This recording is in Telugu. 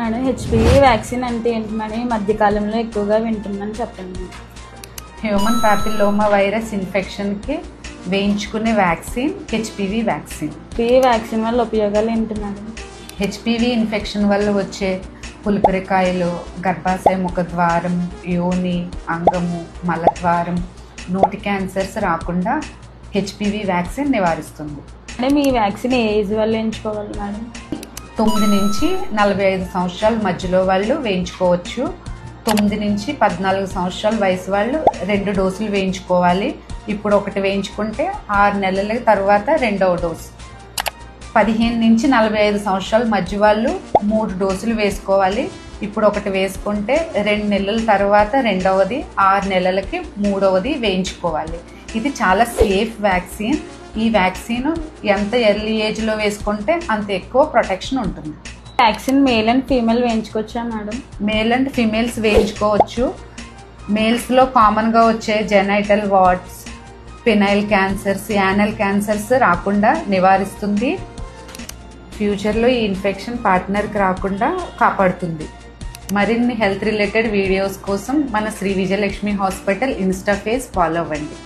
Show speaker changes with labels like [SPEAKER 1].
[SPEAKER 1] మేడం హెచ్పివి వ్యాక్సిన్ అంటే ఏంటి మేడం? ఈ మధ్యకాలంలో ఎక్కువగా వింటున్నాను, చెప్పండి.
[SPEAKER 2] హ్యూమన్ ప్యాపిల్లోమా వైరస్ ఇన్ఫెక్షన్కి వేయించుకునే vaccine HPV vaccine.
[SPEAKER 1] HPV vaccine వల్ల ఉపయోగాలు ఏంటి మేడం?
[SPEAKER 2] హెచ్పివి ఇన్ఫెక్షన్ వల్ల వచ్చే పులిపిరికాయలు, గర్భాశయ ముఖద్వారం, యోని, అంగము, మలద్వారం, నోటి క్యాన్సర్స్ రాకుండా హెచ్పివి వ్యాక్సిన్ నివారిస్తుంది.
[SPEAKER 1] మేడం ఈ వ్యాక్సిన్ ఏ ఏజ్ వల్ల వేయించుకోవాలి మేడం?
[SPEAKER 2] 9 నుంచి 45 సంవత్సరాల మధ్యలో వాళ్ళు వేయించుకోవచ్చు. 9 నుంచి 14 సంవత్సరాల వయసు వాళ్ళు 2 డోసులు వేయించుకోవాలి. ఇప్పుడు ఒకటి వేయించుకుంటే 6 నెలల తర్వాత రెండవ డోసు. 15 నుంచి 45 సంవత్సరాల మధ్య వాళ్ళు 3 డోసులు వేసుకోవాలి. ఇప్పుడు ఒకటి వేసుకుంటే 2 నెలల తర్వాత రెండవది, 6 నెలలకి మూడవది వేయించుకోవాలి. ఇది చాలా సేఫ్ వ్యాక్సిన్. ఈ వ్యాక్సిన్ ఎంత ఎర్లీ ఏజ్లో వేసుకుంటే అంత ఎక్కువ ప్రొటెక్షన్ ఉంటుంది.
[SPEAKER 1] వ్యాక్సిన్ మేల్ అండ్ ఫీమేల్ వేయించుకోవచ్చా మేడం?
[SPEAKER 2] మేల్ అండ్ ఫీమేల్స్ వేయించుకోవచ్చు. మేల్స్లో కామన్గా వచ్చే genital warts, penile cancers, anal cancers రాకుండా నివారిస్తుంది. ఫ్యూచర్లో ఈ ఇన్ఫెక్షన్ పార్ట్నర్కి రాకుండా కాపాడుతుంది. మరిన్ని హెల్త్ రిలేటెడ్ వీడియోస్ కోసం మన Shri Vijayalakshmi hospital insta page follow అవ్వండి.